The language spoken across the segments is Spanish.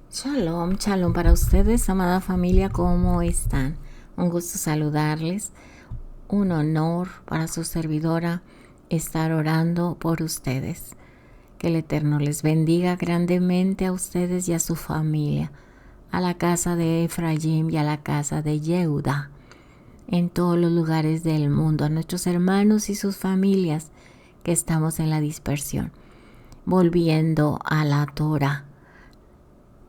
Shalom, shalom para ustedes, amada familia, ¿cómo están? Un gusto saludarles, un honor para su servidora estar orando por ustedes. Que el Eterno les bendiga grandemente a ustedes y a su familia, a la casa de Efraín y a la casa de Yehuda, en todos los lugares del mundo, a nuestros hermanos y sus familias que estamos en la dispersión, volviendo a la Torah,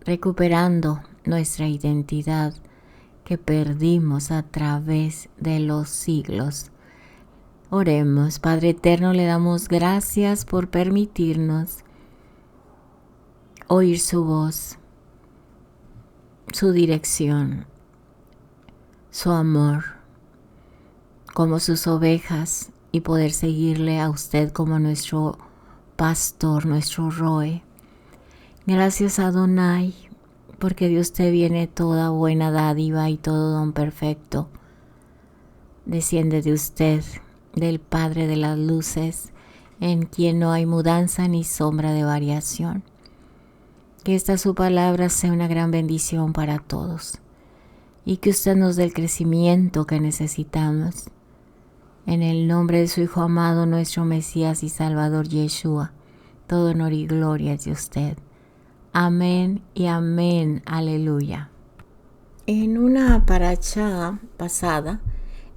recuperando nuestra identidad que perdimos a través de los siglos. Oremos. Padre eterno, le damos gracias por permitirnos oír su voz, su dirección, su amor, como sus ovejas, y poder seguirle a usted como nuestro pastor, nuestro roe. Gracias a Adonai, porque de usted viene toda buena dádiva y todo don perfecto. Desciende de usted, del Padre de las luces, en quien no hay mudanza ni sombra de variación. Que esta su palabra sea una gran bendición para todos y que usted nos dé el crecimiento que necesitamos. En el nombre de su Hijo amado, nuestro Mesías y Salvador Yeshua, todo honor y gloria es de usted. Amén y amén. Aleluya. En una parashá pasada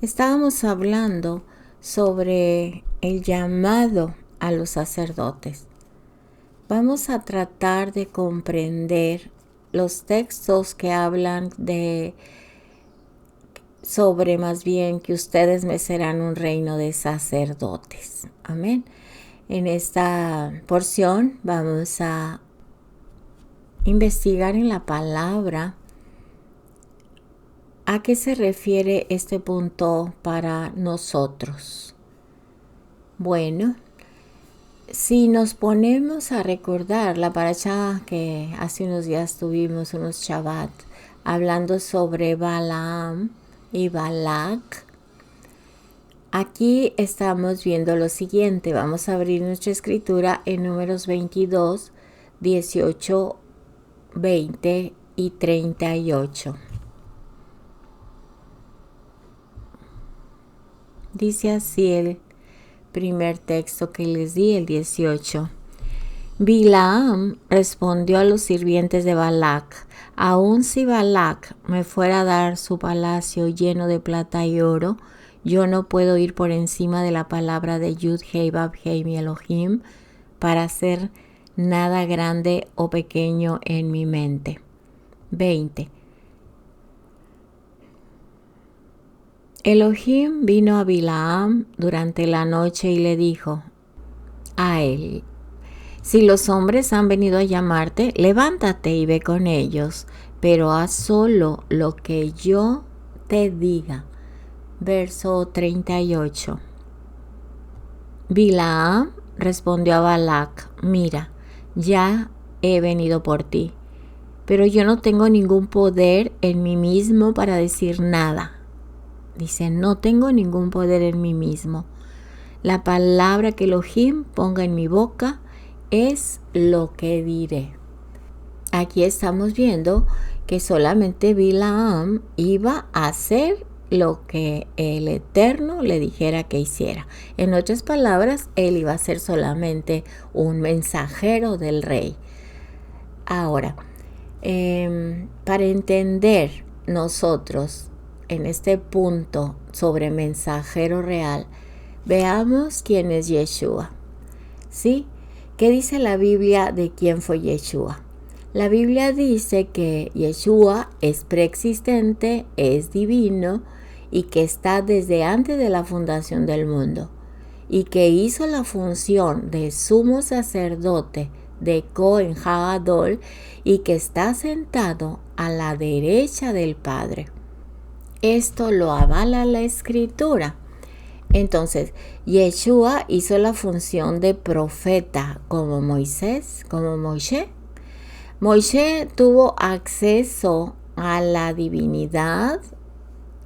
estábamos hablando sobre el llamado a los sacerdotes. Vamos a tratar de comprender los textos que hablan sobre más bien que ustedes me serán un reino de sacerdotes. Amén. En esta porción vamos a investigar en la palabra a qué se refiere este punto para nosotros. Bueno, si nos ponemos a recordar la parashá que hace unos días tuvimos, unos Shabbat, hablando sobre Balaam y Balak, aquí estamos viendo lo siguiente. Vamos a abrir nuestra escritura en Números 22, 18, 20 y 38. Dice así el primer texto que les di, el 18. Bilaam respondió a los sirvientes de Balac: aun si Balac me fuera a dar su palacio lleno de plata y oro, yo no puedo ir por encima de la palabra de Yud-Hei Vav-Hei mi Elohim para hacer nada grande o pequeño en mi mente. 20. Elohim vino a Bilaam durante la noche y le dijo a él: si los hombres han venido a llamarte, levántate y ve con ellos, pero haz solo lo que yo te diga. Verso 38. Bilaam respondió a Balac: mira, ya he venido por ti, pero yo no tengo ningún poder en mí mismo para decir nada. Dice, no tengo ningún poder en mí mismo. La palabra que Elohim ponga en mi boca es lo que diré. Aquí estamos viendo que solamente Bilaam iba a hacer lo que el Eterno le dijera que hiciera. En otras palabras, él iba a ser solamente un mensajero del rey. Ahora, para entender nosotros en este punto sobre mensajero real, veamos quién es Yeshua. ¿Sí? ¿Qué dice la Biblia de quién fue Yeshua? La Biblia dice que Yeshua es preexistente, es divino y que está desde antes de la fundación del mundo y que hizo la función de sumo sacerdote de Cohen Hagadol y que está sentado a la derecha del Padre. Esto lo avala la Escritura. Entonces, Yeshua hizo la función de profeta como Moisés, como Moisés. Moisés tuvo acceso a la divinidad,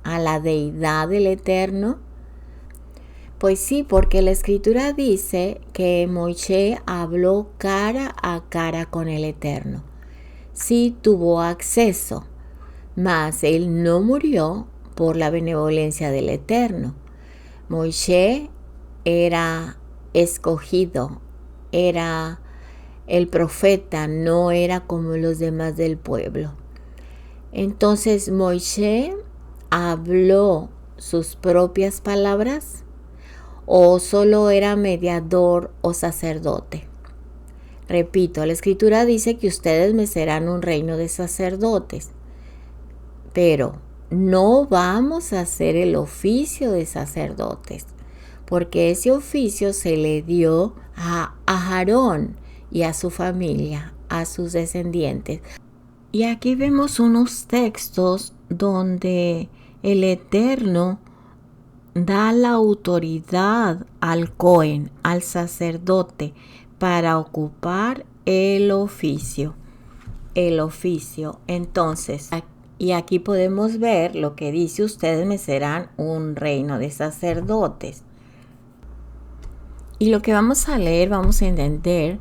a la deidad del Eterno. Pues sí, porque la Escritura dice que Moisés habló cara a cara con el Eterno. sí tuvo acceso, mas él no murió por la benevolencia del Eterno. Moisés era escogido, era el profeta, no era como los demás del pueblo. Entonces Moisés habló sus propias palabras o solo era mediador o sacerdote. Repito, la escritura dice que ustedes me serán un reino de sacerdotes, pero no vamos a hacer el oficio de sacerdotes, porque ese oficio se le dio a Aarón y a su familia, a sus descendientes. Y aquí vemos unos textos donde el Eterno da la autoridad al Cohen, al sacerdote, para ocupar el oficio. Entonces, y aquí podemos ver lo que dice: ustedes me serán un reino de sacerdotes. Y lo que vamos a leer, vamos a entender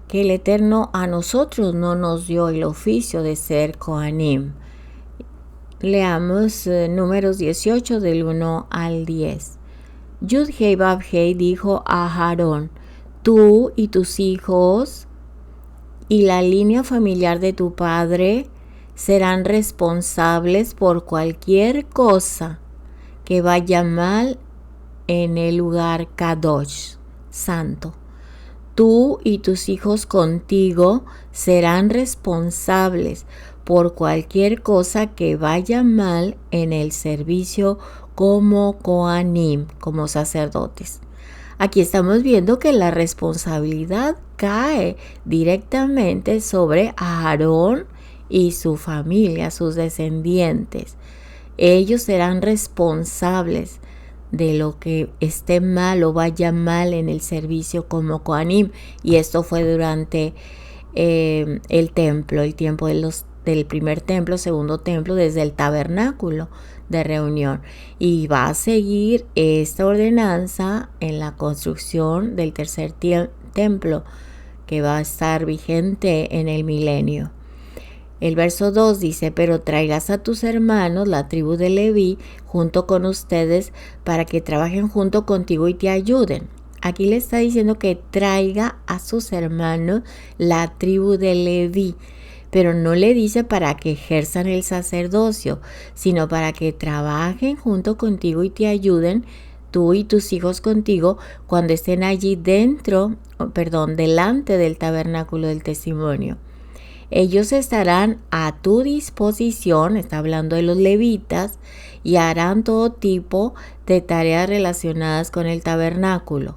que el Eterno a nosotros no nos dio el oficio de ser Kohanim. Leamos Números 18 del 1 al 10. Yud-Hei Vav-Hei dijo a Aarón: tú y tus hijos y la línea familiar de tu padre serán responsables por cualquier cosa que vaya mal en el lugar Kadosh, santo. Tú y tus hijos contigo serán responsables por cualquier cosa que vaya mal en el servicio como Kohanim, como sacerdotes. Aquí estamos viendo que la responsabilidad cae directamente sobre Aarón y su familia, sus descendientes. Ellos serán responsables de lo que esté mal o vaya mal en el servicio como Kohanim. Y esto fue durante el templo, el tiempo del primer templo, segundo templo, desde el tabernáculo de reunión. Y va a seguir esta ordenanza en la construcción del tercer templo, que va a estar vigente en el milenio. El verso 2 dice: pero traigas a tus hermanos, la tribu de Leví, junto con ustedes, para que trabajen junto contigo y te ayuden. Aquí le está diciendo que traiga a sus hermanos, la tribu de Leví, pero no le dice para que ejerzan el sacerdocio, sino para que trabajen junto contigo y te ayuden, tú y tus hijos contigo, cuando estén allí delante del tabernáculo del testimonio. Ellos estarán a tu disposición, está hablando de los levitas, y harán todo tipo de tareas relacionadas con el tabernáculo.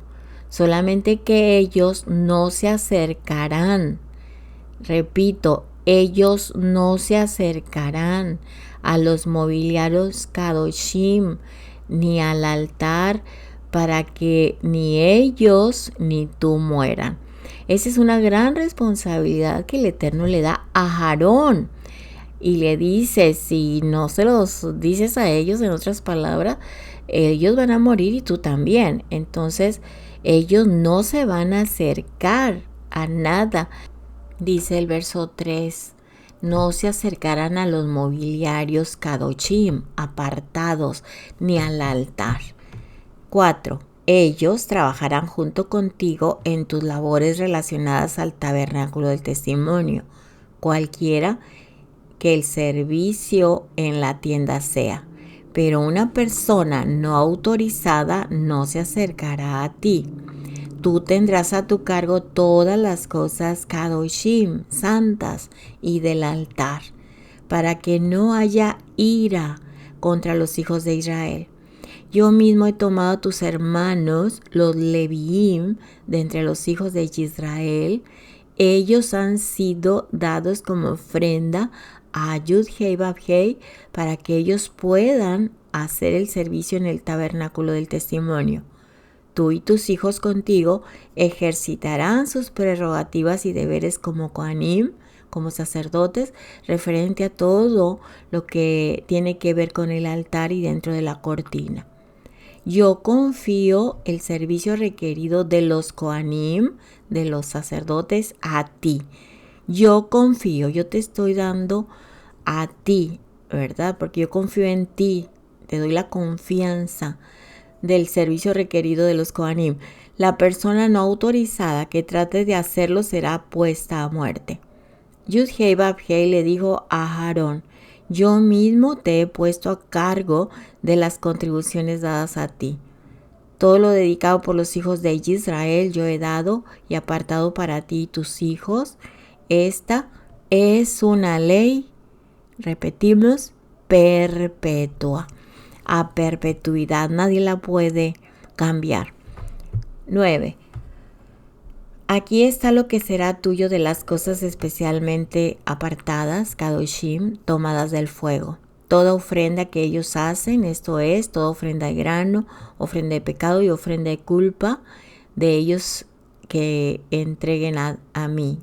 Solamente que ellos no se acercarán. Repito, ellos no se acercarán a los mobiliarios Kadoshim ni al altar, para que ni ellos ni tú mueran. Esa es una gran responsabilidad que el Eterno le da a Aarón. Y le dice: si no se los dices a ellos, en otras palabras, ellos van a morir y tú también. Entonces, ellos no se van a acercar a nada. Dice el verso 3, no se acercarán a los mobiliarios Kadoshim, apartados, ni al altar. 4. Ellos trabajarán junto contigo en tus labores relacionadas al tabernáculo del testimonio, cualquiera que el servicio en la tienda sea. Pero una persona no autorizada no se acercará a ti. Tú tendrás a tu cargo todas las cosas Kadoshim, santas, y del altar, para que no haya ira contra los hijos de Israel. Yo mismo he tomado a tus hermanos, los Leviim, de entre los hijos de Israel. Ellos han sido dados como ofrenda a Yud-Hei Vav-Hei, para que ellos puedan hacer el servicio en el tabernáculo del testimonio. Tú y tus hijos contigo ejercitarán sus prerrogativas y deberes como Kohanim, como sacerdotes, referente a todo lo que tiene que ver con el altar y dentro de la cortina. Yo confío el servicio requerido de los Kohanim, de los sacerdotes, a ti, Yo confío, yo te estoy dando a ti, ¿verdad? Porque yo confío en ti, te doy la confianza del servicio requerido de los Kohanim. La persona no autorizada que trate de hacerlo será puesta a muerte. Yud-Hei Vav-Hei le dijo a Aarón, yo mismo te he puesto a cargo de las contribuciones dadas a ti. Todo lo dedicado por los hijos de Israel yo he dado y apartado para ti y tus hijos. Esta es una ley, repetimos, perpetua. A perpetuidad, nadie la puede cambiar. 9. Aquí está lo que será tuyo de las cosas especialmente apartadas, Kadoshim, tomadas del fuego. Toda ofrenda que ellos hacen, esto es, toda ofrenda de grano, ofrenda de pecado y ofrenda de culpa de ellos que entreguen a mí.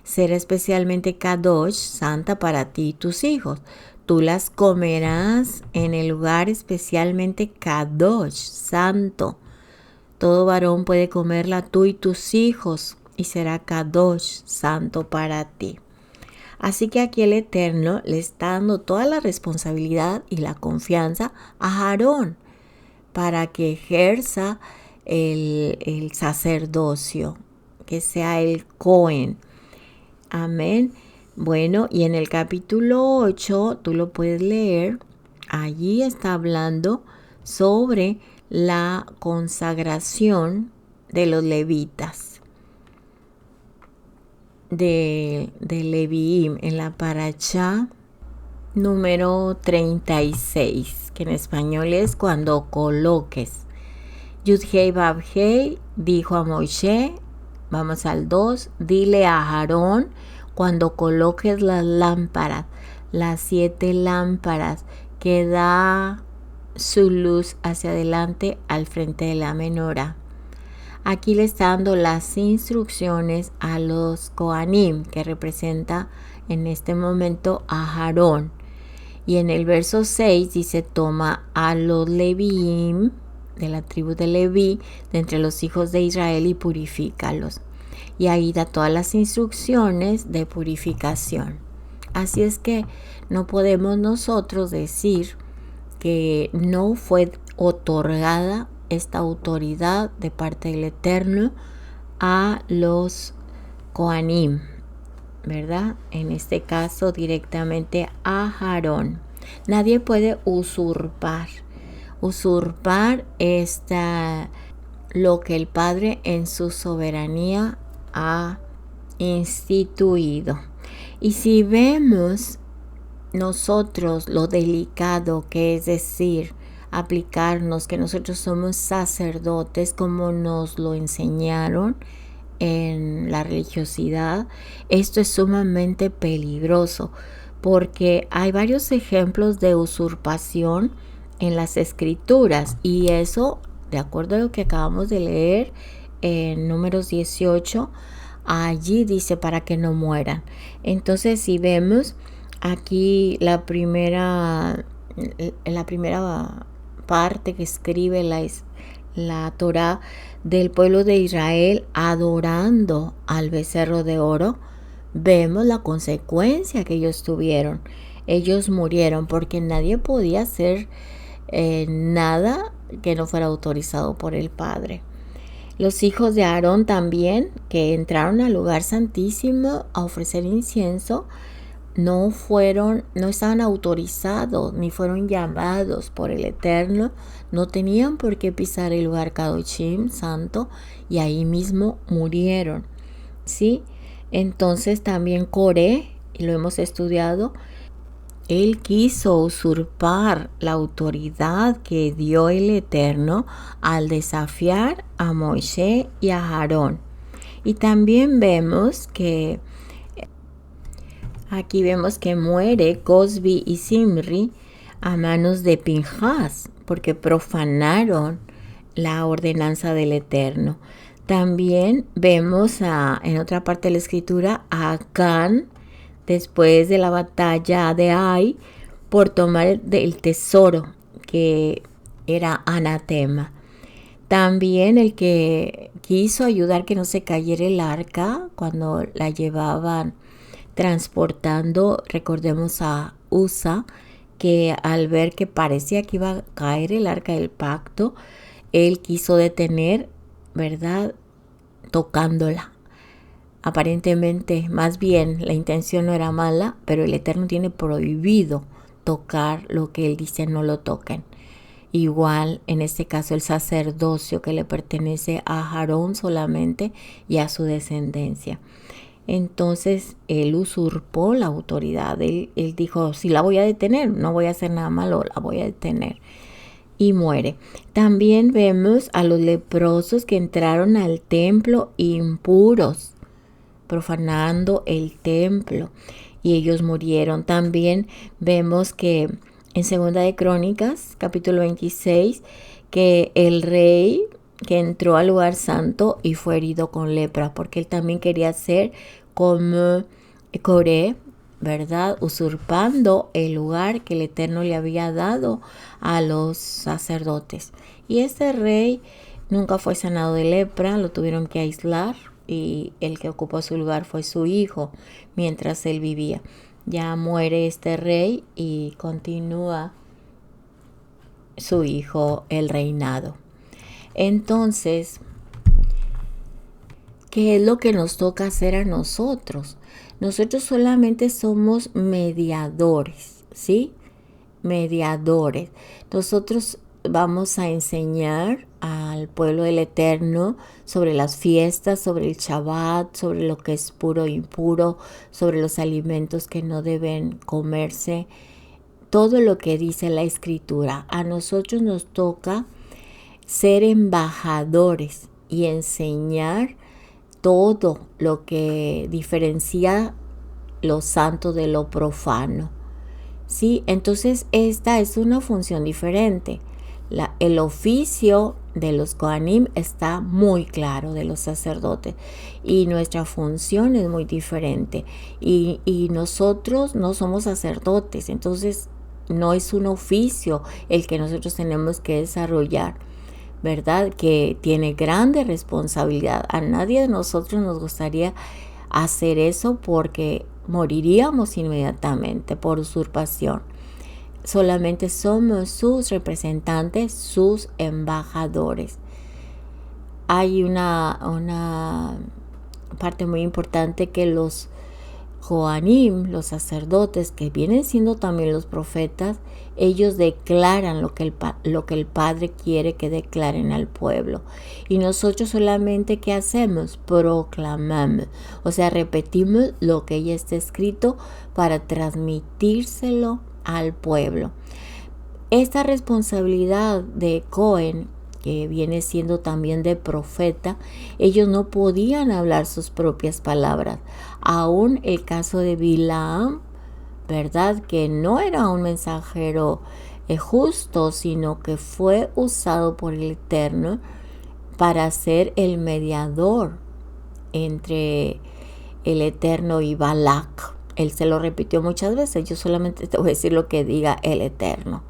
Será especialmente Kadosh, santa para ti y tus hijos. Tú las comerás en el lugar especialmente Kadosh, santo. Todo varón puede comerla, tú y tus hijos, y será Kadosh, santo para ti. Así que aquí el Eterno le está dando toda la responsabilidad y la confianza a Aarón para que ejerza el sacerdocio, que sea el Cohen. Amén. Bueno, y en el capítulo 8, tú lo puedes leer, allí está hablando sobre la consagración de los levitas, de Leviim, en la parashá número 36, que en español es cuando coloques. Yud-Hei Vav-Hei dijo a Moisés, vamos al 2, dile a Aarón, cuando coloques las lámparas, las 7 lámparas que da su luz hacia adelante al frente de la menorá. Aquí le está dando las instrucciones a los Kohanim, que representa en este momento a Aarón. Y en el verso 6 dice, toma a los Leviim, de la tribu de Leví, de entre los hijos de Israel y purifícalos. Y ahí da todas las instrucciones de purificación. Así es que no podemos nosotros decir que no fue otorgada esta autoridad de parte del Eterno a los Kohanim, ¿verdad? En este caso directamente a Aarón. Nadie puede usurpar lo que el Padre en su soberanía ha instituido. Y si vemos nosotros lo delicado que es decir, aplicarnos que nosotros somos sacerdotes como nos lo enseñaron en la religiosidad, esto es sumamente peligroso porque hay varios ejemplos de usurpación en las escrituras y eso, de acuerdo a lo que acabamos de leer en Números 18, allí dice para que no mueran. Entonces si vemos aquí la primera parte que escribe la Torá del pueblo de Israel adorando al becerro de oro, vemos la consecuencia que ellos tuvieron. Ellos murieron porque nadie podía hacer nada que no fuera autorizado por el Padre. Los hijos de Aarón también, que entraron al lugar santísimo a ofrecer incienso, no estaban autorizados ni fueron llamados por el Eterno, no tenían por qué pisar el lugar Kadoshim, santo, y ahí mismo murieron, ¿sí? Entonces también Coré, y lo hemos estudiado, él quiso usurpar la autoridad que dio el Eterno al desafiar a Moisés y a Aarón. Y también vemos que aquí muere Cosbi y Simri a manos de Pinjas porque profanaron la ordenanza del Eterno. También vemos en otra parte de la escritura a Acán después de la batalla de Ai por tomar el tesoro que era anatema. También el que quiso ayudar que no se cayera el arca cuando la llevaban transportando, recordemos a Usa, que al ver que parecía que iba a caer el arca del pacto, él quiso detener, ¿verdad? Tocándola. Aparentemente, más bien, la intención no era mala, pero el Eterno tiene prohibido tocar lo que él dice no lo toquen. Igual, en este caso, el sacerdocio que le pertenece a Aarón solamente y a su descendencia. Entonces, él usurpó la autoridad. Él dijo, si la voy a detener, no voy a hacer nada malo, la voy a detener. Y muere. También vemos a los leprosos que entraron al templo impuros, profanando el templo, y ellos murieron. También vemos que en Segunda de Crónicas, capítulo 26, que el rey que entró al lugar santo y fue herido con lepra, porque él también quería ser como Coré, ¿verdad? Usurpando el lugar que el Eterno le había dado a los sacerdotes. Y este rey nunca fue sanado de lepra, lo tuvieron que aislar, y el que ocupó su lugar fue su hijo mientras él vivía. Ya muere este rey y continúa su hijo el reinado. Entonces, ¿qué es lo que nos toca hacer a nosotros? Nosotros solamente somos mediadores, ¿sí? Mediadores. Nosotros vamos a enseñar al pueblo del Eterno sobre las fiestas, sobre el Shabbat, sobre lo que es puro e impuro, sobre los alimentos que no deben comerse, todo lo que dice la Escritura. A nosotros nos toca ser embajadores y enseñar todo lo que diferencia lo santo de lo profano. ¿Sí? Entonces esta es una función diferente. El oficio de los Kohanim está muy claro, de los sacerdotes, y nuestra función es muy diferente. Y nosotros no somos sacerdotes, entonces no es un oficio el que nosotros tenemos que desarrollar, ¿verdad? Que tiene grande responsabilidad. A nadie de nosotros nos gustaría hacer eso porque moriríamos inmediatamente por usurpación. Solamente somos sus representantes, sus embajadores. Hay una parte muy importante que los Joanim, los sacerdotes, que vienen siendo también los profetas, ellos declaran lo que el Padre quiere que declaren al pueblo. Y nosotros solamente, ¿qué hacemos? Proclamamos. O sea, repetimos lo que ya está escrito para transmitírselo al pueblo. Esta responsabilidad de Cohen, que viene siendo también de profeta, ellos no podían hablar sus propias palabras. Aún el caso de Bilaam, ¿verdad? Que no era un mensajero justo, sino que fue usado por el Eterno para ser el mediador entre el Eterno y Balac. Él se lo repitió muchas veces. Yo solamente te voy a decir lo que diga el Eterno.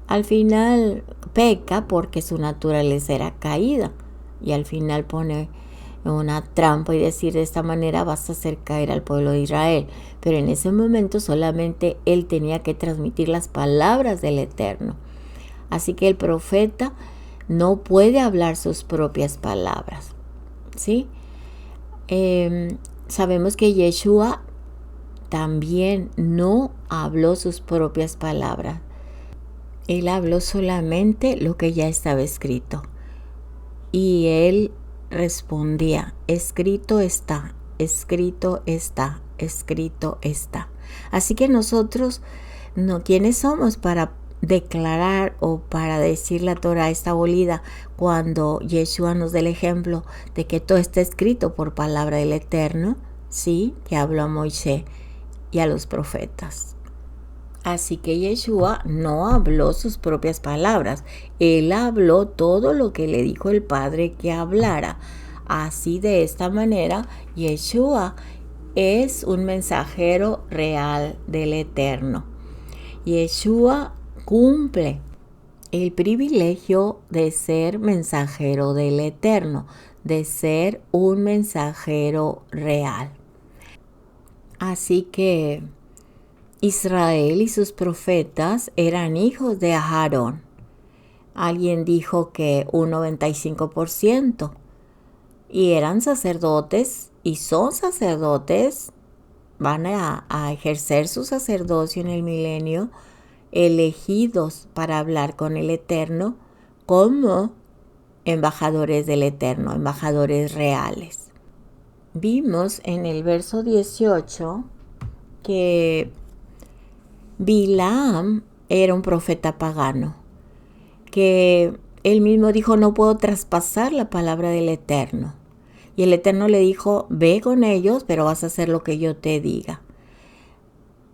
Al final peca porque su naturaleza era caída, y al final pone una trampa y decir, de esta manera vas a hacer caer al pueblo de Israel. Pero en ese momento solamente él tenía que transmitir las palabras del Eterno. Así que el profeta no puede hablar sus propias palabras, ¿sí? Sabemos que Yeshua también no habló sus propias palabras. Él habló solamente lo que ya estaba escrito. Y él respondía, escrito está, escrito está, escrito está. Así que nosotros, ¿quiénes somos para declarar o para decir la Torah está abolida cuando Yeshua nos da el ejemplo de que todo está escrito por palabra del Eterno? Sí, que habló a Moisés y a los profetas. Así que Yeshua no habló sus propias palabras. Él habló todo lo que le dijo el Padre que hablara. Así, de esta manera, Yeshua es un mensajero real del Eterno. Yeshua cumple el privilegio de ser mensajero del Eterno, de ser un mensajero real. Así que Israel y sus profetas eran hijos de Aarón. Alguien dijo que un 95%. Y eran sacerdotes y son sacerdotes. Van a ejercer su sacerdocio en el milenio, elegidos para hablar con el Eterno como embajadores del Eterno, embajadores reales. Vimos en el verso 18 que Bilam era un profeta pagano, que él mismo dijo: no puedo traspasar la palabra del Eterno. Y el Eterno le dijo: ve con ellos, pero vas a hacer lo que yo te diga.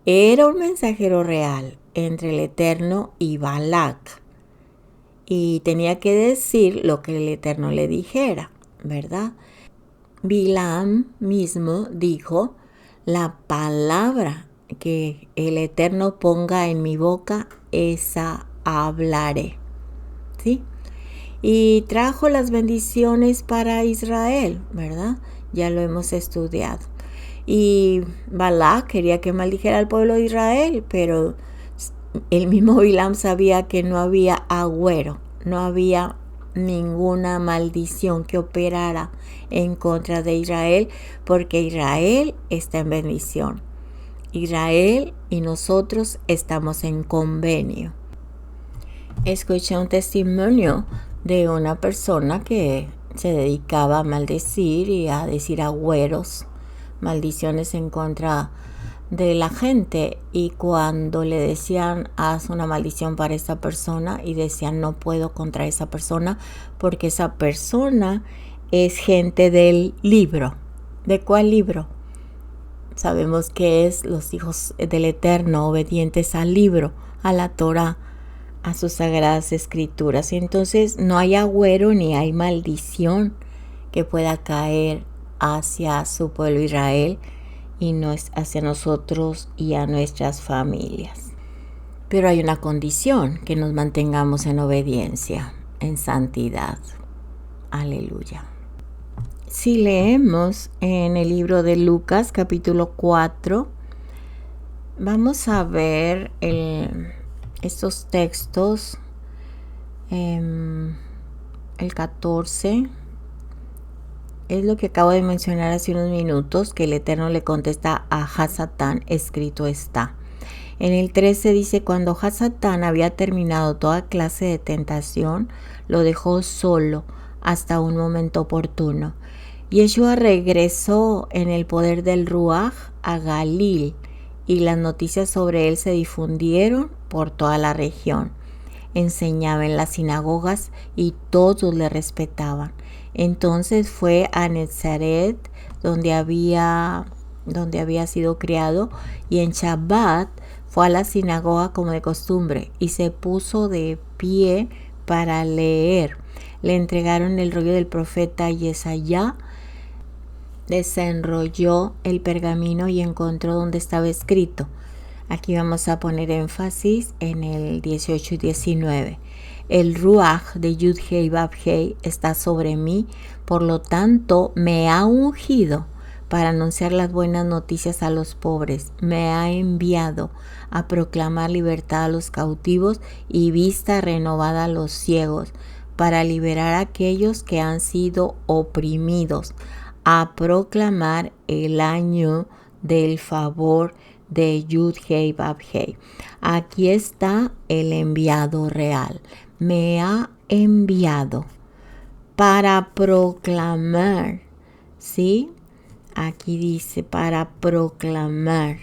Era un mensajero real entre el Eterno y Balac. Y tenía que decir lo que el Eterno le dijera, ¿verdad? Bilam mismo dijo: la palabra que el Eterno ponga en mi boca, esa hablaré. ¿Sí? Y trajo las bendiciones para Israel, ¿verdad? Ya lo hemos estudiado. Y Balac quería que maldijera al pueblo de Israel, pero el mismo Bilam sabía que no había agüero, no había ninguna maldición que operara en contra de Israel, porque Israel está en bendición. Israel y nosotros estamos en convenio. Escuché un testimonio de una persona que se dedicaba a maldecir y a decir agüeros, maldiciones en contra de la gente, y cuando le decían: haz una maldición para esa persona, y decían: no puedo contra esa persona porque esa persona es gente del libro. ¿De cuál libro? Sabemos que es los hijos del Eterno, obedientes al libro, a la Torah, a sus sagradas escrituras. Entonces no hay agüero ni hay maldición que pueda caer hacia su pueblo Israel y no es hacia nosotros y a nuestras familias. Pero hay una condición: que nos mantengamos en obediencia, en santidad. Aleluya. Si leemos en el libro de Lucas capítulo 4, vamos a ver estos textos, el 14. Es lo que acabo de mencionar hace unos minutos, que el Eterno le contesta a Hasatán: escrito está. En el 13 dice: cuando Hasatán había terminado toda clase de tentación, lo dejó solo hasta un momento oportuno. Yeshua regresó en el poder del Ruaj a Galil, y las noticias sobre él se difundieron por toda la región. Enseñaba en las sinagogas y todos le respetaban. Entonces fue a Nazaret, donde había sido criado, y en Shabbat fue a la sinagoga como de costumbre y se puso de pie para leer. Le entregaron el rollo del profeta Yesaya. Desenrolló el pergamino y encontró donde estaba escrito. Aquí vamos a poner énfasis en el 18 y 19. El Ruaj de Yud-Hei Vav-Hei está sobre mí, por lo tanto me ha ungido para anunciar las buenas noticias a los pobres. Me ha enviado a proclamar libertad a los cautivos y vista renovada a los ciegos, para liberar a aquellos que han sido oprimidos, a proclamar el año del favor de Yud-Hei Vav-Hei. Aquí está el enviado real. Me ha enviado para proclamar, ¿sí? Aquí dice: para proclamar.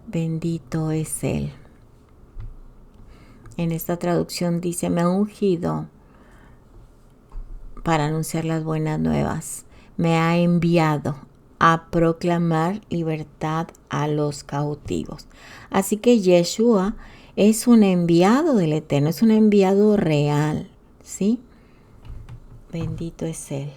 Bendito es Él. En esta traducción dice: me ha ungido para anunciar las buenas nuevas. Me ha enviado a proclamar libertad a los cautivos. Así que Yeshua es un enviado del Eterno, es un enviado real, ¿sí? Bendito es Él.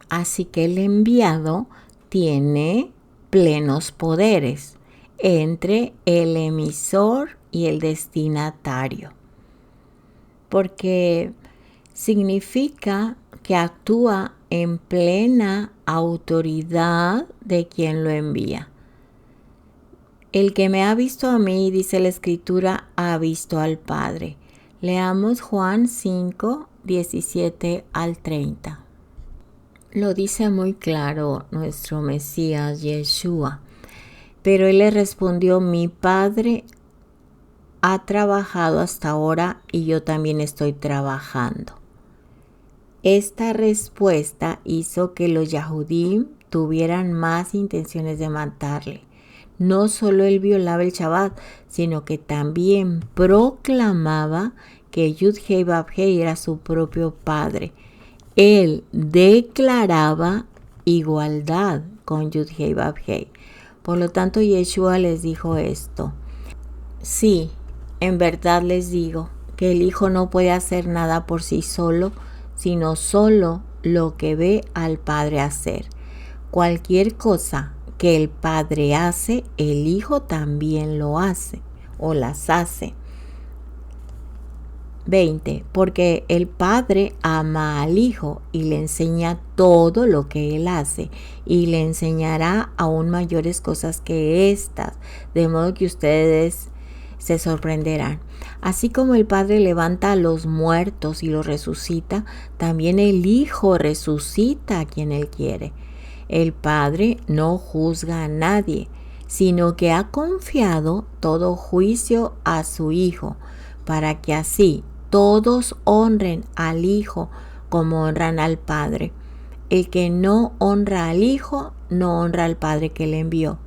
Así que el enviado tiene plenos poderes entre el emisor y el destinatario. porque significa que actúa en plena autoridad de quien lo envía. El que me ha visto a mí, dice la Escritura, ha visto al Padre. Leamos Juan 5, 17 al 30. Lo dice muy claro nuestro Mesías Yeshua. Pero él le respondió, mi Padre ha trabajado hasta ahora y yo también estoy trabajando. Esta respuesta hizo que los Yahudim tuvieran más intenciones de matarle. No solo él violaba el Shabbat, sino que también proclamaba que Yud-Hei Vav-Hei era su propio padre. Él declaraba igualdad con Yud-Hei Vav-Hei. Por lo tanto, Yeshua les dijo esto. Sí, en verdad les digo que el Hijo no puede hacer nada por sí solo, sino solo lo que ve al Padre hacer. Cualquier cosa que el Padre hace, el Hijo también lo hace o las hace. 20. Porque el Padre ama al Hijo y le enseña todo lo que Él hace y le enseñará aún mayores cosas que estas, de modo que ustedes se sorprenderán. Así como el Padre levanta a los muertos y los resucita, también el Hijo resucita a quien Él quiere. El Padre no juzga a nadie, sino que ha confiado todo juicio a su Hijo, para que así todos honren al Hijo como honran al Padre. El que no honra al Hijo, no honra al Padre que le envió.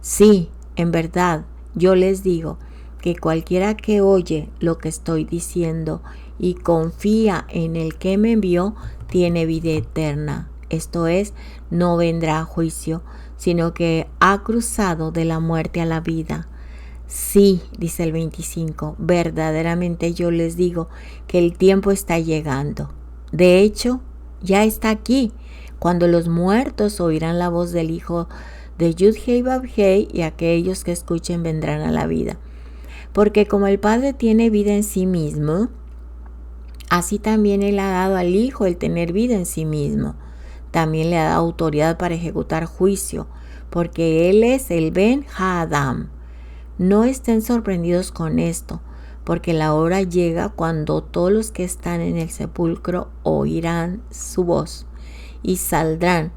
Sí, en verdad, yo les digo que cualquiera que oye lo que estoy diciendo y confía en el que me envió, tiene vida eterna. Esto es, no vendrá a juicio, sino que ha cruzado de la muerte a la vida. Sí, dice el 25, verdaderamente yo les digo que el tiempo está llegando. De hecho, ya está aquí, cuando los muertos oirán la voz del Hijo de Yud-Hei Vav-Hei y aquellos que escuchen vendrán a la vida. Porque como el Padre tiene vida en sí mismo, así también Él ha dado al Hijo el tener vida en sí mismo. También le ha dado autoridad para ejecutar juicio, porque Él es el Ben Ha-Adam. No estén sorprendidos con esto, porque la hora llega cuando todos los que están en el sepulcro oirán su voz y saldrán.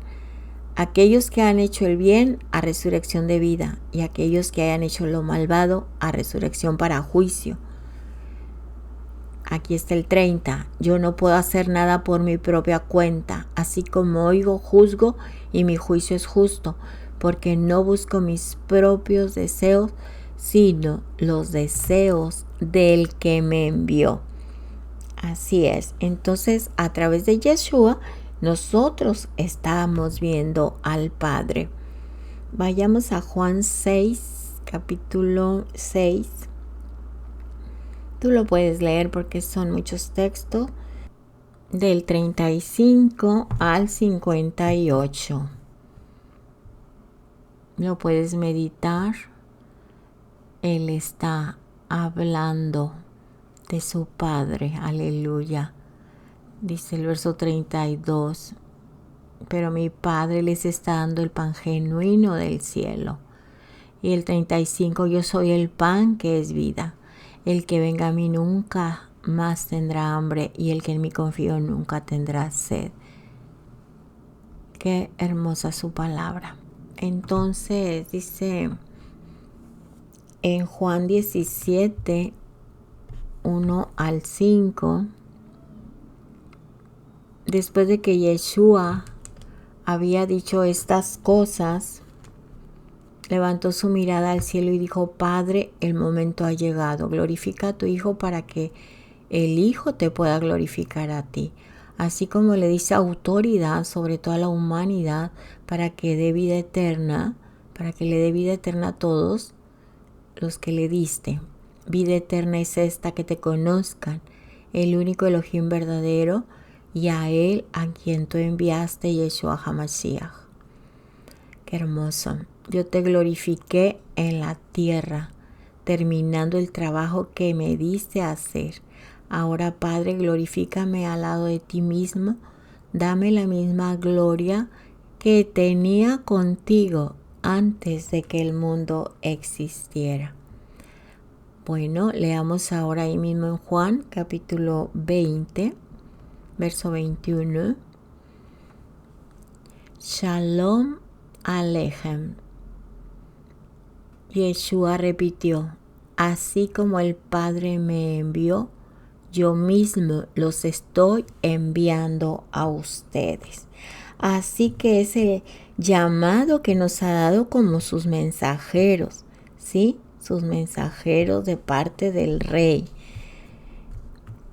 Aquellos que han hecho el bien a resurrección de vida y aquellos que hayan hecho lo malvado a resurrección para juicio. Aquí está el 30. Yo no puedo hacer nada por mi propia cuenta. Así como oigo, juzgo y mi juicio es justo, porque no busco mis propios deseos, sino los deseos del que me envió. Así es. Entonces, a través de Yeshua, nosotros estamos viendo al Padre. Vayamos a Juan 6, capítulo 6. Tú lo puedes leer porque son muchos textos, del 35 al 58. Lo puedes meditar. Él está hablando de su Padre, aleluya. Dice el verso 32, pero mi Padre les está dando el pan genuino del cielo. Y el 35, yo soy el pan que es vida. El que venga a mí nunca más tendrá hambre y el que en mí confío nunca tendrá sed. Qué hermosa su palabra. Entonces dice en Juan 17, 1 al 5, después de que Yeshua había dicho estas cosas, levantó su mirada al cielo y dijo, Padre, el momento ha llegado. Glorifica a tu Hijo para que el Hijo te pueda glorificar a ti. Así como le dice autoridad sobre toda la humanidad para que dé vida eterna, para que le dé vida eterna a todos los que le diste. Vida eterna es esta, que te conozcan, el único Elohim verdadero, y a Él a quien tú enviaste, Yeshua HaMashiach. Qué hermoso. Yo te glorifiqué en la tierra, terminando el trabajo que me diste a hacer. Ahora, Padre, glorifícame al lado de ti mismo. Dame la misma gloria que tenía contigo antes de que el mundo existiera. Bueno, leamos ahora ahí mismo en Juan, capítulo 20, verso 21. Shalom Aleichem. Yeshua repitió, así como el Padre me envió, yo mismo los estoy enviando a ustedes. Así que es el llamado que nos ha dado como sus mensajeros, ¿sí? Sus mensajeros de parte del Rey.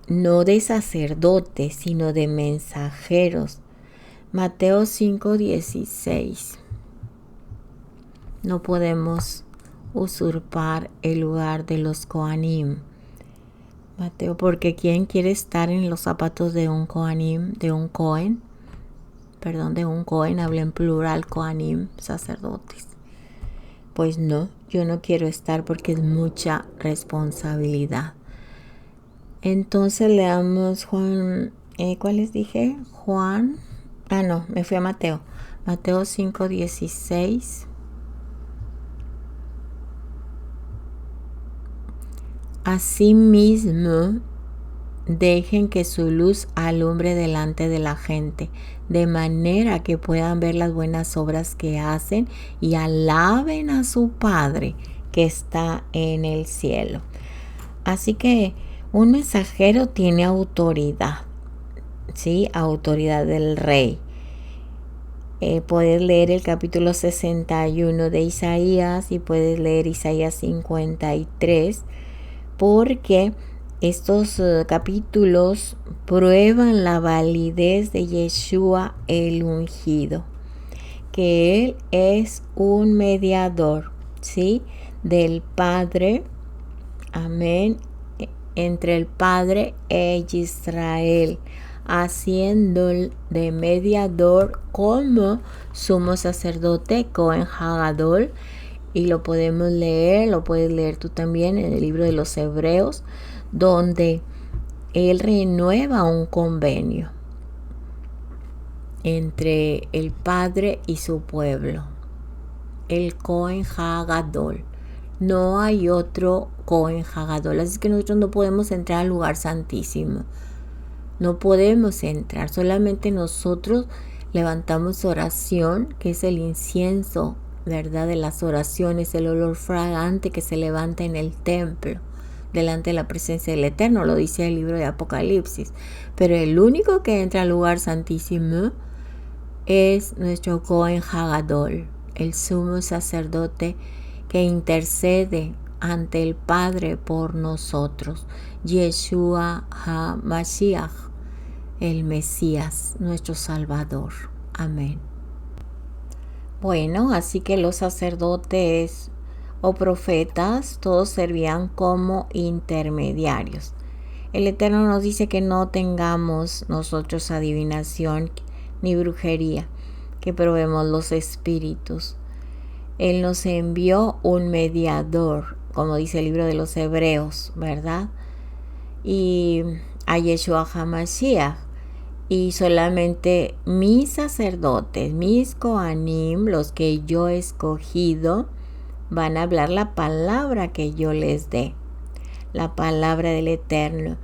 No de sacerdotes, sino de mensajeros. Mateo 5:16. No podemos usurpar el lugar de los Kohanim. Mateo, porque ¿quién quiere estar en los zapatos de un Kohanim, de un Cohen? De un Cohen, habla en plural, Kohanim, sacerdotes. Pues no, yo no quiero estar porque es mucha responsabilidad. Entonces leamos Juan, ¿cuál les dije? Juan, me fui a Mateo. Mateo 5:16. Asimismo, dejen que su luz alumbre delante de la gente, de manera que puedan ver las buenas obras que hacen y alaben a su Padre que está en el cielo. Así que un mensajero tiene autoridad, ¿sí? Autoridad del Rey. Puedes leer el capítulo 61 de Isaías y puedes leer Isaías 53, porque estos capítulos prueban la validez de Yeshua el ungido, que Él es un mediador, ¿sí? Del Padre, amén, entre el Padre e Israel, haciendo de mediador como sumo sacerdote Cohen Hagadol. Y lo podemos leer, lo puedes leer tú también en el libro de los Hebreos, donde Él renueva un convenio entre el Padre y su pueblo, el Cohen Hagadol. No hay otro Cohen Hagadol, así que nosotros no podemos entrar al lugar santísimo. No podemos entrar, solamente nosotros levantamos oración, que es el incienso, ¿verdad? De las oraciones, el olor fragante que se levanta en el templo, delante de la presencia del Eterno, lo dice el libro de Apocalipsis. Pero el único que entra al lugar santísimo es nuestro Cohen Hagadol, el sumo sacerdote que intercede ante el Padre por nosotros, Yeshua HaMashiach, el Mesías, nuestro Salvador. Amén. Bueno, así que los sacerdotes o profetas todos servían como intermediarios. El Eterno nos dice que no tengamos nosotros adivinación ni brujería, que probemos los espíritus. Él nos envió un mediador, como dice el libro de los Hebreos, ¿verdad? Y a Yeshua HaMashiach. Y solamente mis sacerdotes, mis Kohanim, los que yo he escogido, van a hablar la palabra que yo les dé. La palabra del Eterno.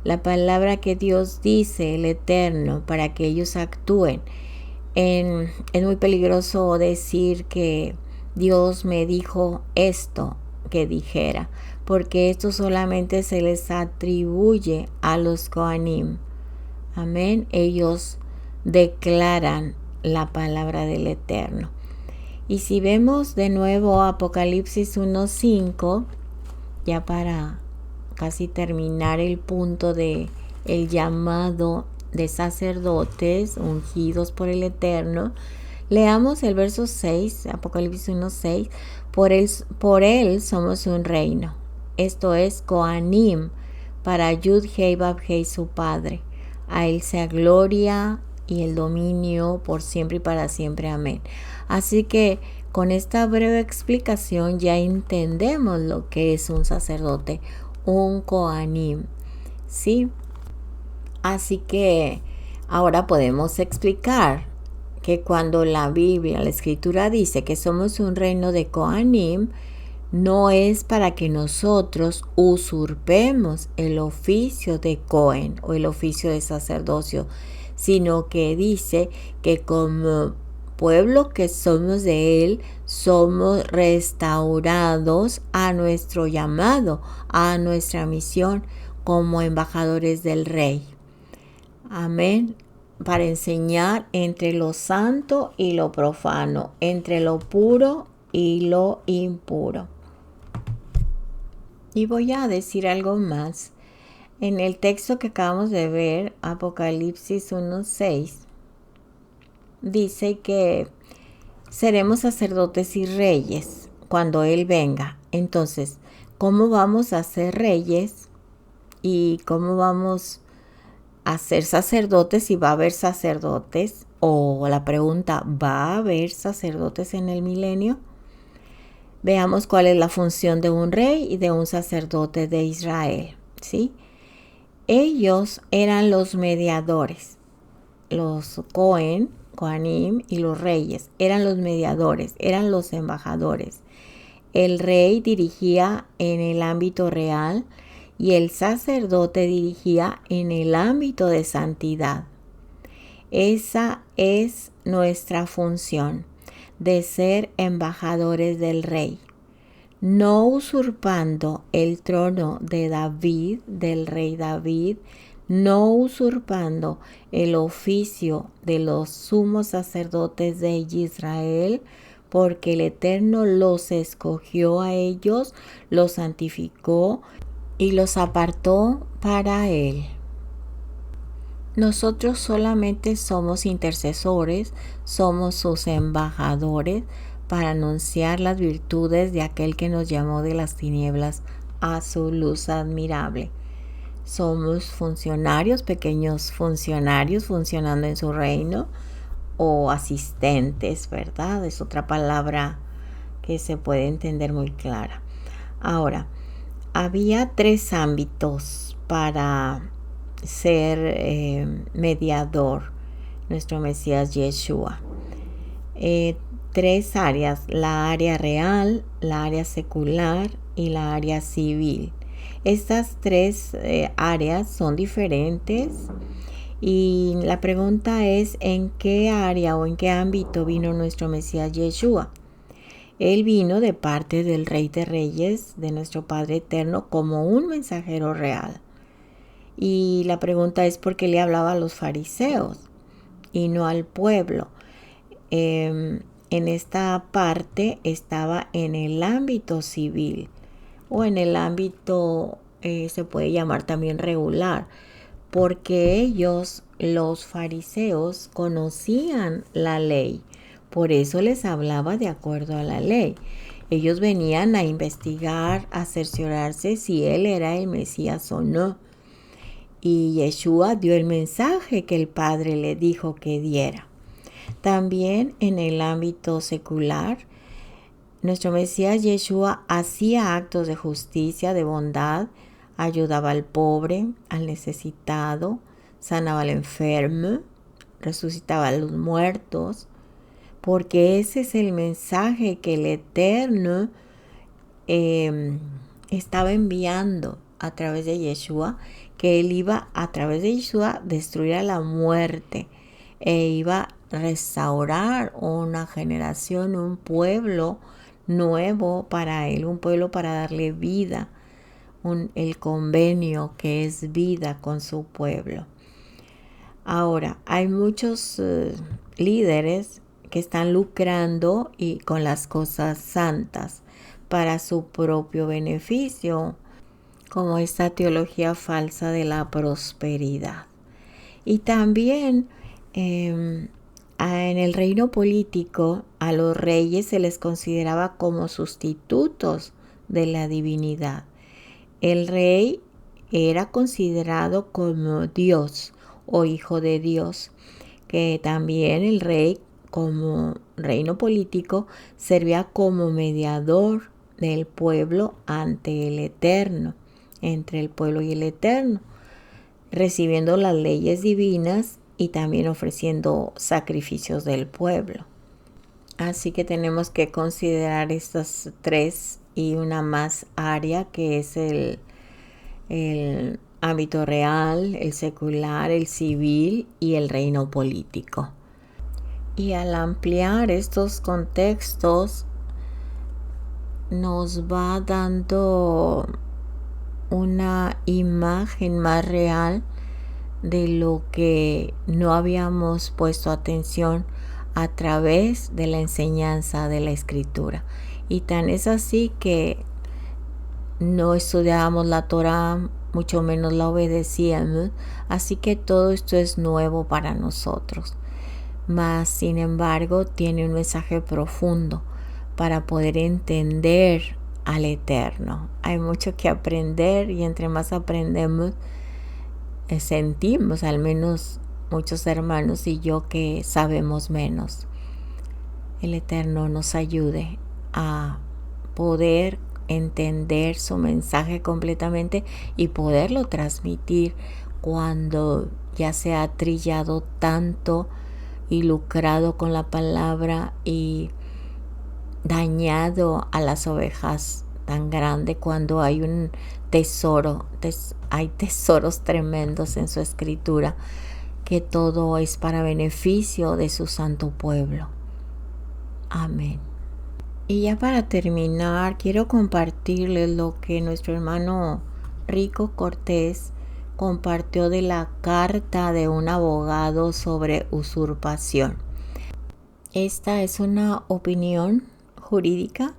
La palabra que Dios dice, el Eterno, para que ellos actúen. Es muy peligroso decir que Dios me dijo esto que dijera, porque esto solamente se les atribuye a los Kohanim. Amén. Ellos declaran la palabra del Eterno. Y si vemos de nuevo Apocalipsis 1:5, ya para casi terminar el punto de el llamado de sacerdotes ungidos por el Eterno, leamos el verso 6, Apocalipsis 1:6. Por él somos un reino. Esto es Kohanim, para Yud-Hei Vav-Hei su Padre. A Él sea gloria y el dominio por siempre y para siempre. Amén. Así que con esta breve explicación ya entendemos lo que es un sacerdote, un Kohanim. ¿sí? Así que ahora podemos explicar que cuando la Biblia, la Escritura dice que somos un reino de Kohanim, no es para que nosotros usurpemos el oficio de Cohen o el oficio de sacerdocio, sino que dice que como pueblo que somos de Él, somos restaurados a nuestro llamado, a nuestra misión como embajadores del Rey. Amén. Para enseñar entre lo santo y lo profano, entre lo puro y lo impuro. Y voy a decir algo más. En el texto que acabamos de ver, Apocalipsis 1:6, dice que seremos sacerdotes y reyes cuando Él venga. Entonces, ¿cómo vamos a ser reyes? ¿Y cómo vamos a ser sacerdotes si va a haber sacerdotes? O la pregunta, ¿va a haber sacerdotes en el milenio? Veamos cuál es la función de un rey y de un sacerdote de Israel, ¿sí? Ellos eran los mediadores, los Kohanim y los reyes, eran los mediadores, eran los embajadores. El rey dirigía en el ámbito real y el sacerdote dirigía en el ámbito de santidad. Esa es nuestra función, de ser embajadores del rey, no usurpando el trono de David, del rey David, no usurpando el oficio de los sumos sacerdotes de Israel, porque el Eterno los escogió a ellos, los santificó y los apartó para Él. Nosotros solamente somos intercesores, somos sus embajadores para anunciar las virtudes de aquel que nos llamó de las tinieblas a su luz admirable. Somos funcionarios, pequeños funcionarios funcionando en su reino, o asistentes, ¿verdad? Es otra palabra que se puede entender muy clara. Ahora, había 3 ámbitos para ser mediador, nuestro Mesías Yeshua. 3 áreas: la área real, la área secular y la área civil. Estas 3 áreas son diferentes y la pregunta es: ¿en qué área o en qué ámbito vino nuestro Mesías Yeshua? Él vino de parte del Rey de Reyes, de nuestro Padre Eterno, como un mensajero real. Y la pregunta es: ¿por qué le hablaba a los fariseos y no al pueblo? En esta parte estaba en el ámbito civil o en el ámbito, se puede llamar también regular, porque ellos, los fariseos, conocían la ley. Por eso les hablaba de acuerdo a la ley. Ellos venían a investigar, a cerciorarse si Él era el Mesías o no. Y Yeshua dio el mensaje que el Padre le dijo que diera. También en el ámbito secular, nuestro Mesías Yeshua hacía actos de justicia, de bondad, ayudaba al pobre, al necesitado, sanaba al enfermo, resucitaba a los muertos, porque ese es el mensaje que el Eterno estaba enviando a través de Yeshua, que Él iba a través de Yeshua destruir a la muerte e iba a restaurar una generación, un pueblo nuevo para Él, un pueblo para darle vida, el convenio que es vida con su pueblo. Ahora, hay muchos líderes que están lucrando y con las cosas santas para su propio beneficio, como esta teología falsa de la prosperidad. Y también en el reino político a los reyes se les consideraba como sustitutos de la divinidad. El rey era considerado como Dios o hijo de Dios, que también el rey, como reino político, servía como mediador del pueblo ante el Eterno, entre el pueblo y el Eterno. recibiendo las leyes divinas y también ofreciendo sacrificios del pueblo. Así que tenemos que considerar estas tres y una más área, que es el ámbito real, el secular, el civil y el reino político. Y al ampliar estos contextos nos va dando una imagen más real de lo que no habíamos puesto atención a través de la enseñanza de la escritura. Y tan es así que no estudiábamos la Torá, mucho menos la obedecíamos, así que todo esto es nuevo para nosotros. Mas, sin embargo, tiene un mensaje profundo para poder entender al Eterno. Hay mucho que aprender y entre más aprendemos, sentimos, al menos muchos hermanos y yo, que sabemos menos. El Eterno nos ayude a poder entender su mensaje completamente y poderlo transmitir cuando ya se ha trillado tanto y lucrado con la palabra y dañado a las ovejas tan grande, cuando hay un tesoro, hay tesoros tremendos en su escritura, que todo es para beneficio de su santo pueblo. Amén. Y ya para terminar, quiero compartirles lo que nuestro hermano Rico Cortés compartió de la carta de un abogado sobre usurpación. Esta es una opinión jurídica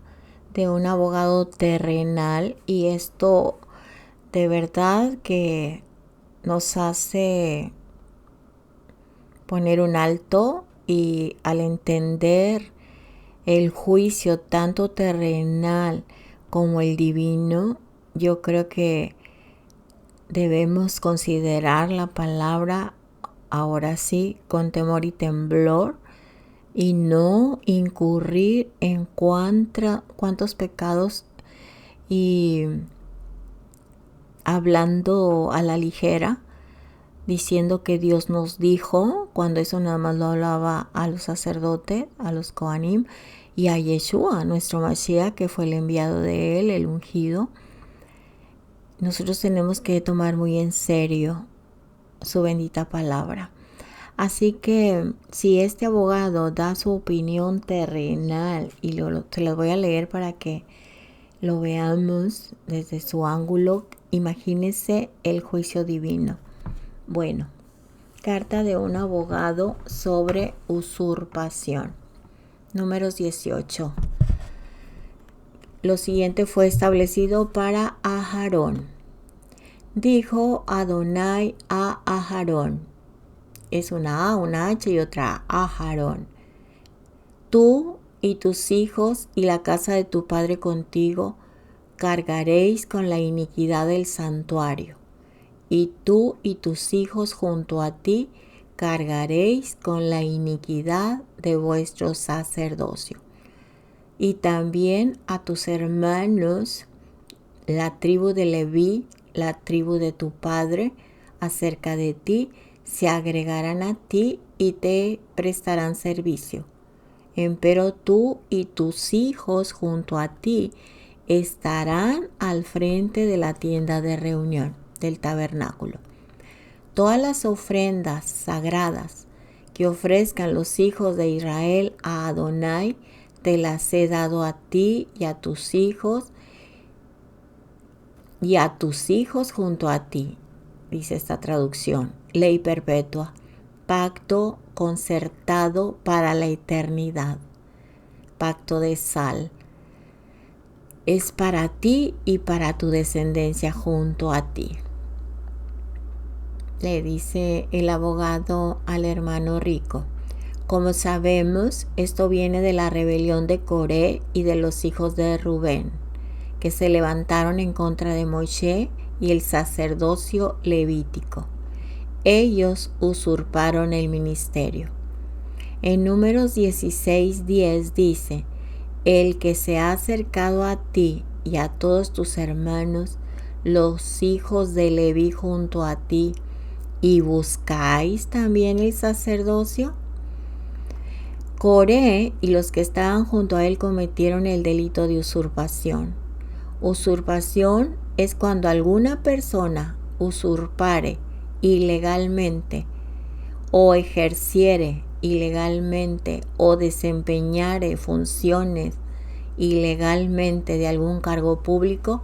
de un abogado terrenal y esto de verdad que nos hace poner un alto, y al entender el juicio tanto terrenal como el divino, yo creo que debemos considerar la palabra ahora sí con temor y temblor y no incurrir en cuantos pecados y hablando a la ligera, diciendo que Dios nos dijo, cuando eso nada más lo hablaba a los sacerdotes, a los Kohanim, y a Yeshua, nuestro Mashiach, que fue el enviado de él, el ungido. Nosotros tenemos que tomar muy en serio su bendita palabra. Así que si este abogado da su opinión terrenal, y se los voy a leer para que lo veamos desde su ángulo, imagínense el juicio divino. Bueno, carta de un abogado sobre usurpación. Números 18. Lo siguiente fue establecido para Aharón. Dijo Adonai a Aharón. Es una A, una H y otra A. Aharón. Tú y tus hijos y la casa de tu padre contigo cargaréis con la iniquidad del santuario. Y tú y tus hijos junto a ti cargaréis con la iniquidad de vuestro sacerdocio. Y también a tus hermanos, la tribu de Leví, la tribu de tu padre, acerca de ti, se agregarán a ti y te prestarán servicio. Empero tú y tus hijos junto a ti estarán al frente de la tienda de reunión, del tabernáculo. Todas las ofrendas sagradas que ofrezcan los hijos de Israel a Adonai, te las he dado a ti y a tus hijos junto a ti, dice esta traducción. Ley perpetua, pacto concertado para la eternidad, pacto de sal. Es para ti y para tu descendencia junto a ti. Le dice el abogado al hermano rico. Como sabemos, esto viene de la rebelión de Coré y de los hijos de Rubén, que se levantaron en contra de Moshe y el sacerdocio levítico. Ellos usurparon el ministerio. En Números 16:10 dice: el que se ha acercado a ti y a todos tus hermanos, los hijos de Leví junto a ti, ¿Y buscáis también el sacerdocio? Coré y los que estaban junto a él cometieron el delito de usurpación. Usurpación es cuando alguna persona usurpare ilegalmente o ejerciere ilegalmente o desempeñare funciones ilegalmente de algún cargo público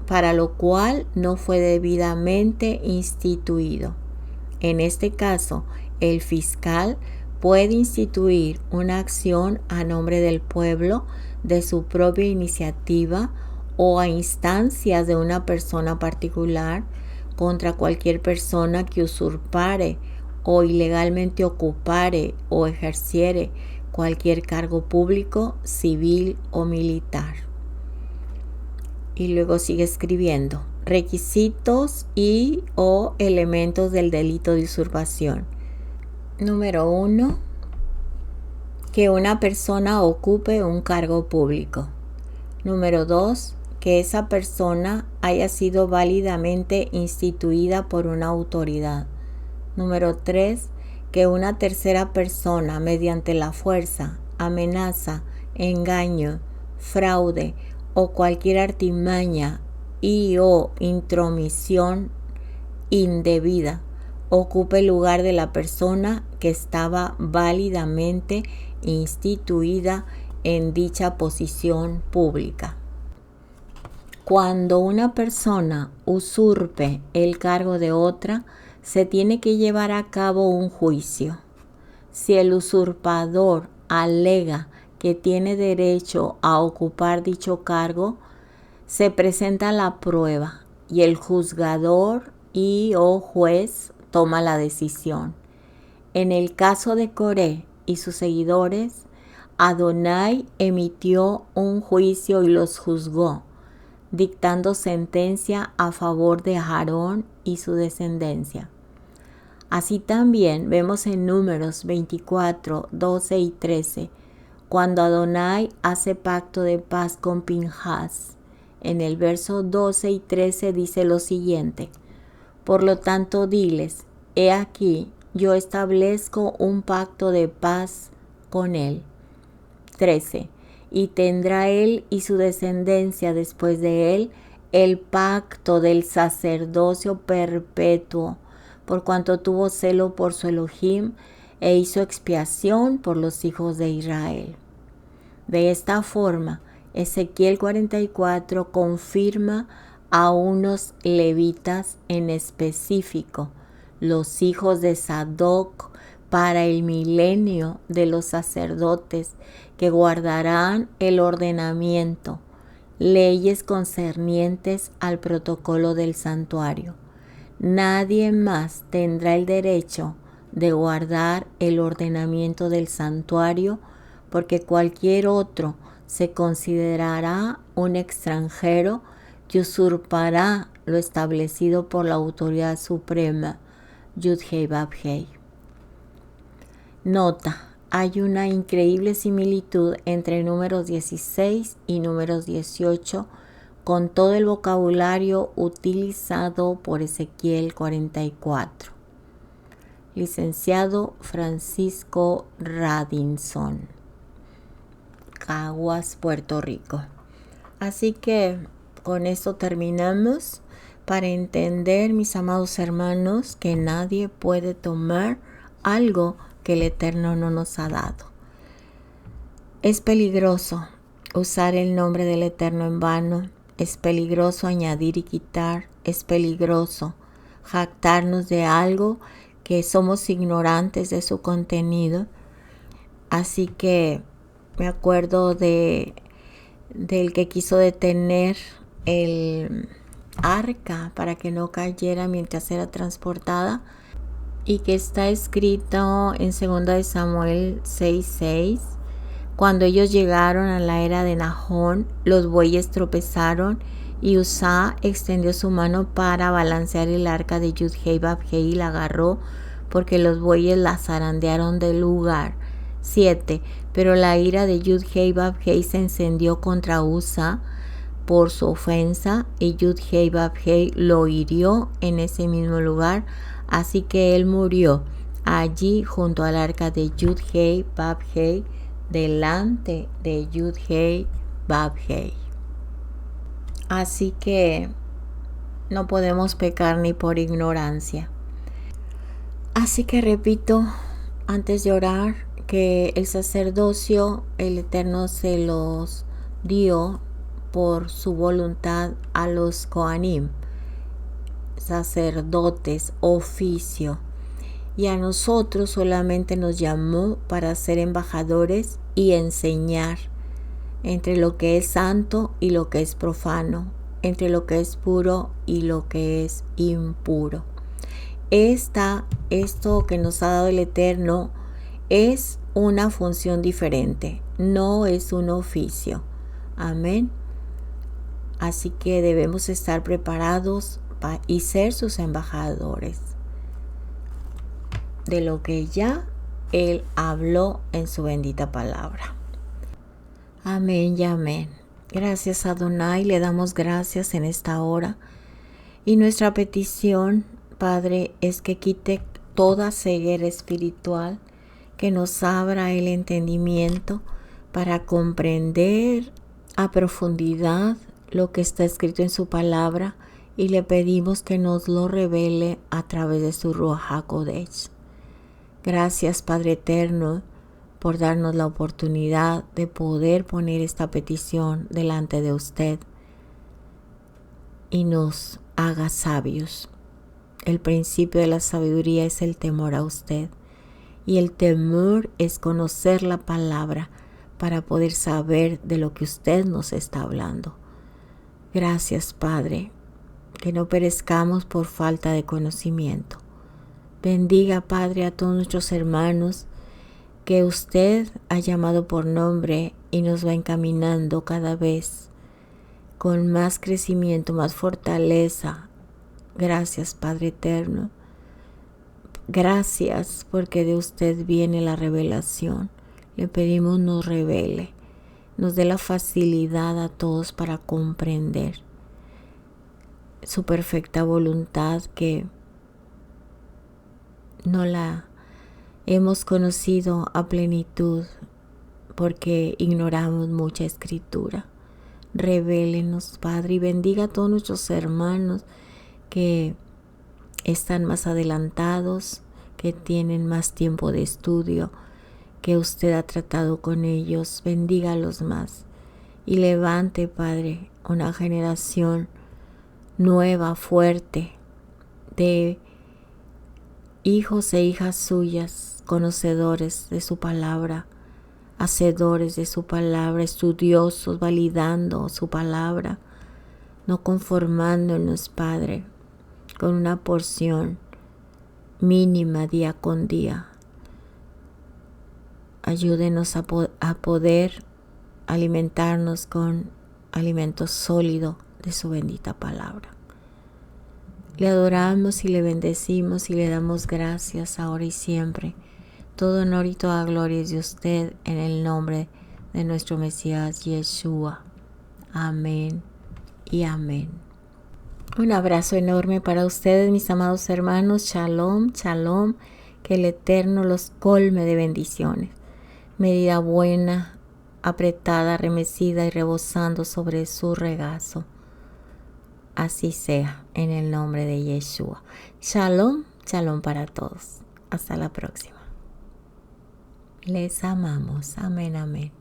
para lo cual no fue debidamente instituido. En este caso, el fiscal puede instituir una acción a nombre del pueblo de su propia iniciativa o a instancias de una persona particular contra cualquier persona que usurpare o ilegalmente ocupare o ejerciere cualquier cargo público, civil o militar. Y luego sigue escribiendo: requisitos y o elementos del delito de usurpación. Número 1. Que una persona ocupe un cargo público. Número 2. Que esa persona haya sido válidamente instituida por una autoridad. Número 3. Que una tercera persona, mediante la fuerza, amenaza, engaño, fraude o cualquier artimaña y o intromisión indebida, ocupe el lugar de la persona que estaba válidamente instituida en dicha posición pública. Cuando una persona usurpe el cargo de otra, se tiene que llevar a cabo un juicio. Si el usurpador alega que tiene derecho a ocupar dicho cargo, se presenta la prueba y el juzgador y o juez toma la decisión. En el caso de Coré y sus seguidores, Adonai emitió un juicio y los juzgó, dictando sentencia a favor de Aarón y su descendencia. Así también vemos en Números 24, 12 y 13, cuando Adonai hace pacto de paz con Pinhas. En el verso 12 y 13 dice lo siguiente: por lo tanto diles, he aquí, yo establezco un pacto de paz con él. 13. Y tendrá él y su descendencia después de él el pacto del sacerdocio perpetuo, por cuanto tuvo celo por su Elohim e hizo expiación por los hijos de Israel. De esta forma, Ezequiel 44 confirma a unos levitas en específico, los hijos de Sadoc, para el milenio de los sacerdotes que guardarán el ordenamiento, leyes concernientes al protocolo del santuario. Nadie más tendrá el derecho de guardar el ordenamiento del santuario, porque cualquier otro se considerará un extranjero que usurpará lo establecido por la autoridad suprema, Yud-Hei Vav-Hei. Nota: hay una increíble similitud entre Números 16 y Números 18 con todo el vocabulario utilizado por Ezequiel 44. Licenciado Francisco Radinson, Caguas, Puerto Rico. Así que con esto terminamos, para entender, mis amados hermanos, que nadie puede tomar algo que el Eterno no nos ha dado. Es peligroso usar el nombre del Eterno en vano, es peligroso añadir y quitar, es peligroso jactarnos de algo que somos ignorantes de su contenido. Así que me acuerdo del que quiso detener el arca para que no cayera mientras era transportada, y que está escrito en 2 de Samuel 6:6. Cuando ellos llegaron a la era de Nahón, los bueyes tropezaron y Uzá extendió su mano para balancear el arca de Yud-Hei Vav-Hei y la agarró, porque los bueyes la zarandearon del lugar. 7. Pero la ira de Yud-Hei Vav-Hei se encendió contra Uzá por su ofensa, y Yud-Hei Vav-Hei lo hirió en ese mismo lugar Así que él murió allí junto al arca de Yud-Hei, Bab-Hei, delante de Yud-Hei, Bab-Hei. Así que no podemos pecar ni por ignorancia. Así que repito, antes de orar, que el sacerdocio, el Eterno se los dio por su voluntad a los Kohanim, sacerdotes, oficio, y a nosotros solamente nos llamó para ser embajadores y enseñar entre lo que es santo y lo que es profano, entre lo que es puro y lo que es impuro. Esto que nos ha dado el Eterno es una función diferente, no es un oficio. Amén. Así que debemos estar preparados y ser sus embajadores de lo que ya Él habló en su bendita palabra. Amén y amén. Gracias a Adonai, le damos gracias en esta hora. Y nuestra petición, Padre, es que quite toda ceguera espiritual, que nos abra el entendimiento para comprender a profundidad lo que está escrito en su palabra, y le pedimos que nos lo revele a través de su Ruach HaKodesh. Gracias, Padre Eterno, por darnos la oportunidad de poder poner esta petición delante de usted y nos haga sabios. El principio de la sabiduría es el temor a usted, y el temor es conocer la palabra para poder saber de lo que usted nos está hablando. Gracias, Padre, que no perezcamos por falta de conocimiento. Bendiga, Padre, a todos nuestros hermanos que usted ha llamado por nombre y nos va encaminando cada vez con más crecimiento, más fortaleza. Gracias, Padre Eterno. Gracias porque de usted viene la revelación. Le pedimos nos revele, nos dé la facilidad a todos para comprender su perfecta voluntad, que no la hemos conocido a plenitud porque ignoramos mucha escritura. Revélenos, Padre, y bendiga a todos nuestros hermanos que están más adelantados, que tienen más tiempo de estudio, que usted ha tratado con ellos. Bendígalos más y levante, Padre, una generación nueva, fuerte, de hijos e hijas suyas, conocedores de su palabra, hacedores de su palabra, estudiosos, validando su palabra, no conformándonos, Padre, con una porción mínima día con día. Ayúdenos a poder alimentarnos con alimento sólido de su bendita palabra. Le adoramos y le bendecimos y le damos gracias ahora y siempre. Todo honor y toda gloria es de usted, en el nombre de nuestro Mesías Yeshua. Amén y amén. Un abrazo enorme para ustedes, mis amados hermanos. Shalom, shalom. Que el Eterno los colme de bendiciones. Medida buena, apretada, remecida y rebosando sobre su regazo. Así sea, en el nombre de Yeshua. Shalom, shalom para todos. Hasta la próxima. Les amamos. Amén, amén.